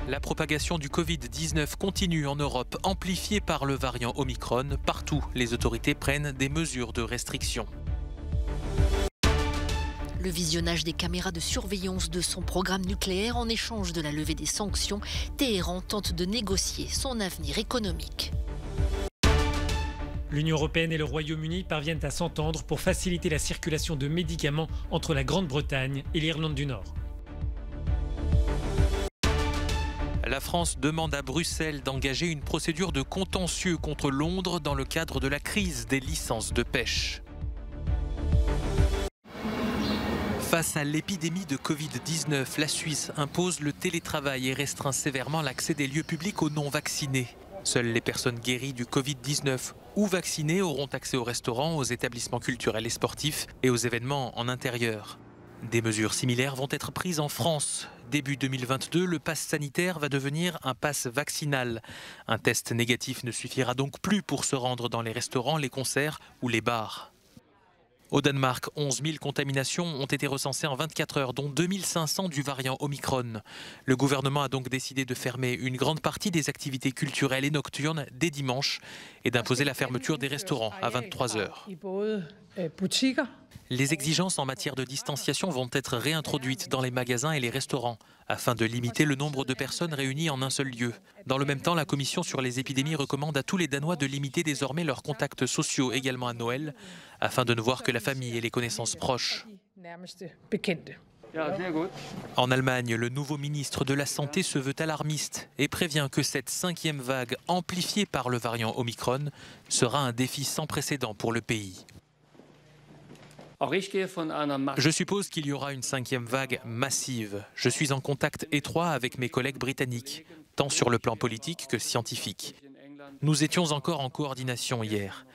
La propagation du Covid-19 continue en Europe, amplifiée par le variant Omicron. Partout, les autorités prennent des mesures de restriction. Le visionnage des caméras de surveillance de son programme nucléaire en échange de la levée des sanctions, Téhéran tente de négocier son avenir économique. L'Union européenne et le Royaume-Uni parviennent à s'entendre pour faciliter la circulation de médicaments entre la Grande-Bretagne et l'Irlande du Nord. La France demande à Bruxelles d'engager une procédure de contentieux contre Londres dans le cadre de la crise des licences de pêche. Face à l'épidémie de Covid-19, la Suisse impose le télétravail et restreint sévèrement l'accès des lieux publics aux non-vaccinés. Seules les personnes guéries du Covid-19 ou vaccinées auront accès aux restaurants, aux établissements culturels et sportifs et aux événements en intérieur. Des mesures similaires vont être prises en France. Début 2022, le pass sanitaire va devenir un pass vaccinal. Un test négatif ne suffira donc plus pour se rendre dans les restaurants, les concerts ou les bars. Au Danemark, 11 000 contaminations ont été recensées en 24 heures, dont 2 500 du variant Omicron. Le gouvernement a donc décidé de fermer une grande partie des activités culturelles et nocturnes dès dimanche et d'imposer la fermeture des restaurants à 23 heures. Les exigences en matière de distanciation vont être réintroduites dans les magasins et les restaurants afin de limiter le nombre de personnes réunies en un seul lieu. Dans le même temps, la Commission sur les épidémies recommande à tous les Danois de limiter désormais leurs contacts sociaux également à Noël afin de ne voir que la famille et les connaissances proches. En Allemagne, le nouveau ministre de la Santé se veut alarmiste et prévient que cette 5e vague amplifiée par le variant Omicron sera un défi sans précédent pour le pays. Je suppose qu'il y aura une 5e vague massive. Je suis en contact étroit avec mes collègues britanniques, tant sur le plan politique que scientifique. Nous étions encore en coordination hier.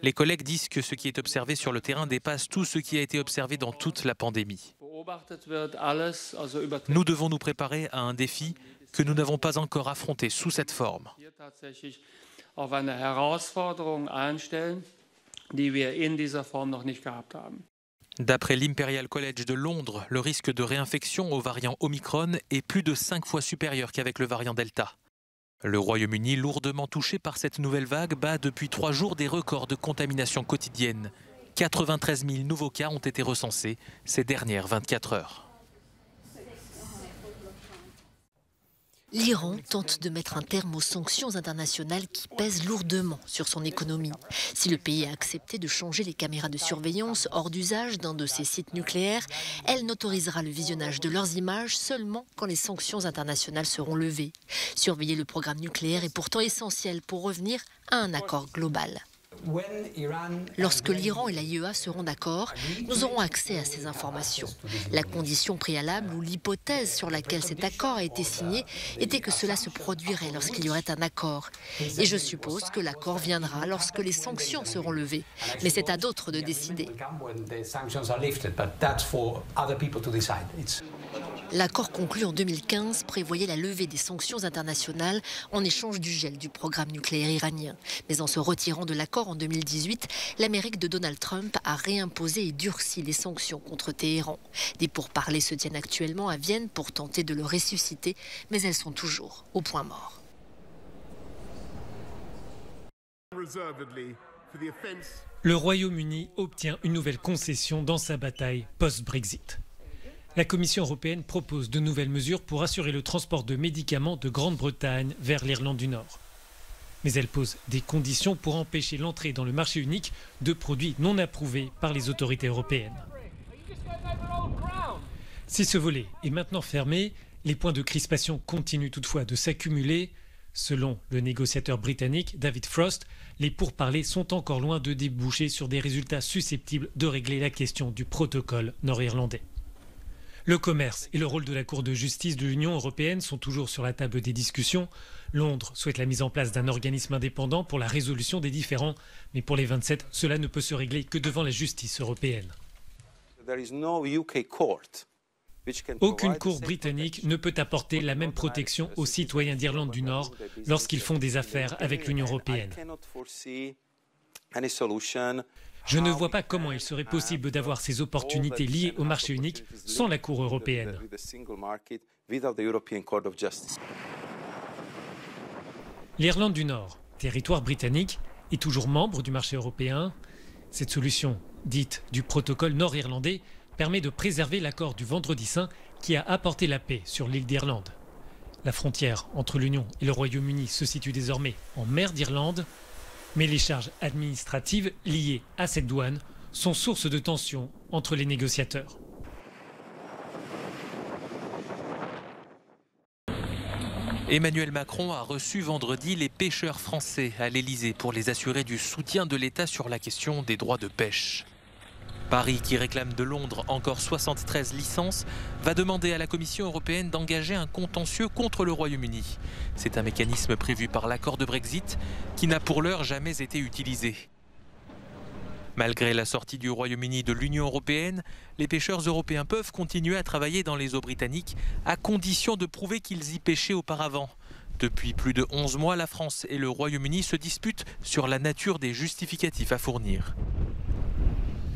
Les collègues disent que ce qui est observé sur le terrain dépasse tout ce qui a été observé dans toute la pandémie. Nous devons nous préparer à un défi que nous n'avons pas encore affronté sous cette forme. D'après l'Imperial College de Londres, le risque de réinfection au variant Omicron est plus de 5 fois supérieur qu'avec le variant Delta. Le Royaume-Uni, lourdement touché par cette nouvelle vague, bat depuis 3 jours des records de contamination quotidienne. 93 000 nouveaux cas ont été recensés ces dernières 24 heures. L'Iran tente de mettre un terme aux sanctions internationales qui pèsent lourdement sur son économie. Si le pays a accepté de changer les caméras de surveillance hors d'usage d'un de ses sites nucléaires, elle n'autorisera le visionnage de leurs images seulement quand les sanctions internationales seront levées. Surveiller le programme nucléaire est pourtant essentiel pour revenir à un accord global. Lorsque l'Iran et l'AIEA seront d'accord, nous aurons accès à ces informations. La condition préalable ou l'hypothèse sur laquelle cet accord a été signé était que cela se produirait lorsqu'il y aurait un accord. Et je suppose que l'accord viendra lorsque les sanctions seront levées. Mais c'est à d'autres de décider. L'accord conclu en 2015 prévoyait la levée des sanctions internationales en échange du gel du programme nucléaire iranien. Mais en se retirant de l'accord en 2018, l'Amérique de Donald Trump a réimposé et durci les sanctions contre Téhéran. Des pourparlers se tiennent actuellement à Vienne pour tenter de le ressusciter, mais elles sont toujours au point mort. Le Royaume-Uni obtient une nouvelle concession dans sa bataille post-Brexit. La Commission européenne propose de nouvelles mesures pour assurer le transport de médicaments de Grande-Bretagne vers l'Irlande du Nord. Mais elle pose des conditions pour empêcher l'entrée dans le marché unique de produits non approuvés par les autorités européennes. Si ce volet est maintenant fermé, les points de crispation continuent toutefois de s'accumuler. Selon le négociateur britannique David Frost, les pourparlers sont encore loin de déboucher sur des résultats susceptibles de régler la question du protocole nord-irlandais. Le commerce et le rôle de la Cour de justice de l'Union européenne sont toujours sur la table des discussions. Londres souhaite la mise en place d'un organisme indépendant pour la résolution des différends, mais pour les 27, cela ne peut se régler que devant la justice européenne. Aucune cour britannique ne peut apporter la même protection aux citoyens d'Irlande du Nord lorsqu'ils font des affaires avec l'Union européenne. Je ne vois pas comment il serait possible d'avoir ces opportunités liées au marché unique sans la Cour européenne. L'Irlande du Nord, territoire britannique, est toujours membre du marché européen. Cette solution, dite du protocole nord-irlandais, permet de préserver l'accord du Vendredi Saint qui a apporté la paix sur l'île d'Irlande. La frontière entre l'Union et le Royaume-Uni se situe désormais en mer d'Irlande, mais les charges administratives liées à cette douane sont source de tensions entre les négociateurs. Emmanuel Macron a reçu vendredi les pêcheurs français à l'Elysée pour les assurer du soutien de l'État sur la question des droits de pêche. Paris, qui réclame de Londres encore 73 licences, va demander à la Commission européenne d'engager un contentieux contre le Royaume-Uni. C'est un mécanisme prévu par l'accord de Brexit qui n'a pour l'heure jamais été utilisé. Malgré la sortie du Royaume-Uni de l'Union européenne, les pêcheurs européens peuvent continuer à travailler dans les eaux britanniques à condition de prouver qu'ils y pêchaient auparavant. Depuis plus de 11 mois, la France et le Royaume-Uni se disputent sur la nature des justificatifs à fournir.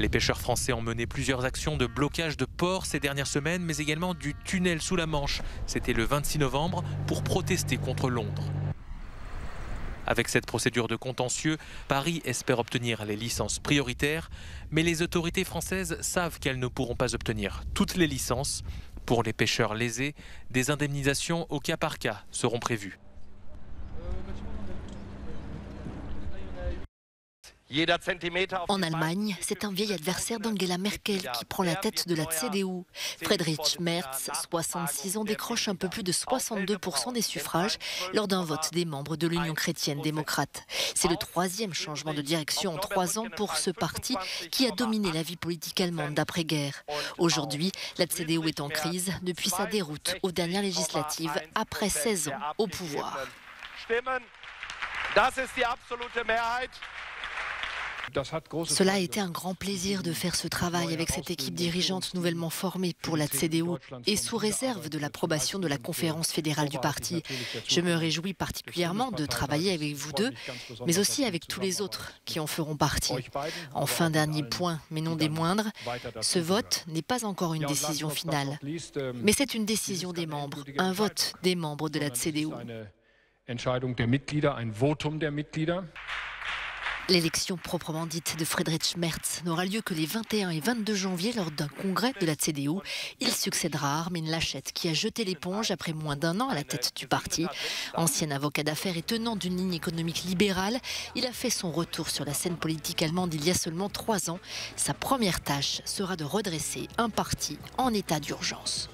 Les pêcheurs français ont mené plusieurs actions de blocage de ports ces dernières semaines, mais également du tunnel sous la Manche. C'était le 26 novembre pour protester contre Londres. Avec cette procédure de contentieux, Paris espère obtenir les licences prioritaires, mais les autorités françaises savent qu'elles ne pourront pas obtenir toutes les licences. Pour les pêcheurs lésés, des indemnisations au cas par cas seront prévues. En Allemagne, c'est un vieil adversaire d'Angela Merkel qui prend la tête de la CDU. Friedrich Merz, 66 ans, décroche un peu plus de 62% des suffrages lors d'un vote des membres de l'Union chrétienne démocrate. C'est le troisième changement de direction en 3 ans pour ce parti qui a dominé la vie politique allemande d'après-guerre. Aujourd'hui, la CDU est en crise depuis sa déroute aux dernières législatives après 16 ans au pouvoir. Cela a été un grand plaisir de faire ce travail avec cette équipe dirigeante nouvellement formée pour la CDU et sous réserve de l'approbation de la conférence fédérale du parti. Je me réjouis particulièrement de travailler avec vous deux, mais aussi avec tous les autres qui en feront partie. Enfin, dernier point, mais non des moindres, ce vote n'est pas encore une décision finale, mais c'est une décision des membres, un vote des membres de la CDU. L'élection proprement dite de Friedrich Merz n'aura lieu que les 21 et 22 janvier lors d'un congrès de la CDU. Il succédera à Armin Laschet qui a jeté l'éponge après moins d'1 an à la tête du parti. Ancien avocat d'affaires et tenant d'une ligne économique libérale, il a fait son retour sur la scène politique allemande il y a seulement 3 ans. Sa première tâche sera de redresser un parti en état d'urgence.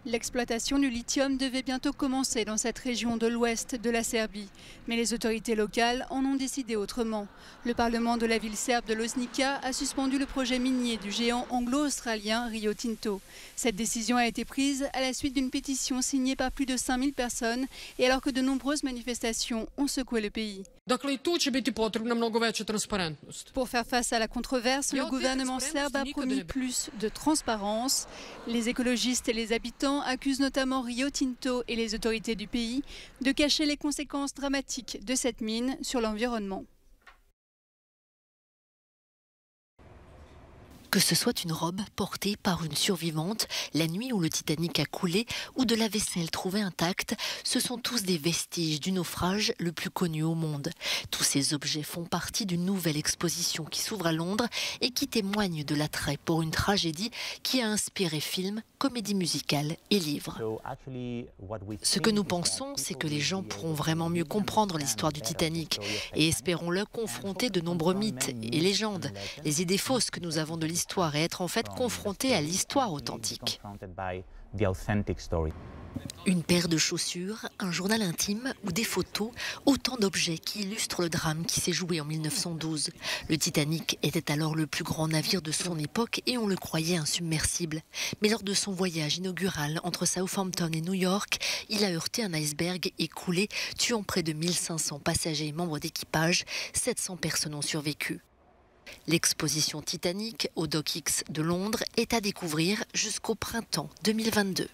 L'exploitation du lithium devait bientôt commencer dans cette région de l'ouest de la Serbie. Mais les autorités locales en ont décidé autrement. Le parlement de la ville serbe de Loznica a suspendu le projet minier du géant anglo-australien Rio Tinto. Cette décision a été prise à la suite d'une pétition signée par plus de 5000 personnes et alors que de nombreuses manifestations ont secoué le pays. Pour faire face à la controverse, le gouvernement serbe a promis plus de transparence. Les écologistes et les habitants accusent notamment Rio Tinto et les autorités du pays de cacher les conséquences dramatiques de cette mine sur l'environnement. Que ce soit une robe portée par une survivante, la nuit où le Titanic a coulé, ou de la vaisselle trouvée intacte, ce sont tous des vestiges du naufrage le plus connu au monde. Tous ces objets font partie d'une nouvelle exposition qui s'ouvre à Londres et qui témoigne de l'attrait pour une tragédie qui a inspiré films, comédies musicales et livres. Ce que nous pensons, c'est que les gens pourront vraiment mieux comprendre l'histoire du Titanic et espérons-le confronter de nombreux mythes et légendes, les idées fausses que nous avons de l'histoire et être en fait confronté à l'histoire authentique. Une paire de chaussures, un journal intime ou des photos, autant d'objets qui illustrent le drame qui s'est joué en 1912. Le Titanic était alors le plus grand navire de son époque et on le croyait insubmersible. Mais lors de son voyage inaugural entre Southampton et New York, il a heurté un iceberg et coulé, tuant près de 1500 passagers et membres d'équipage. 700 personnes ont survécu. L'exposition Titanic au Dock X de Londres est à découvrir jusqu'au printemps 2022.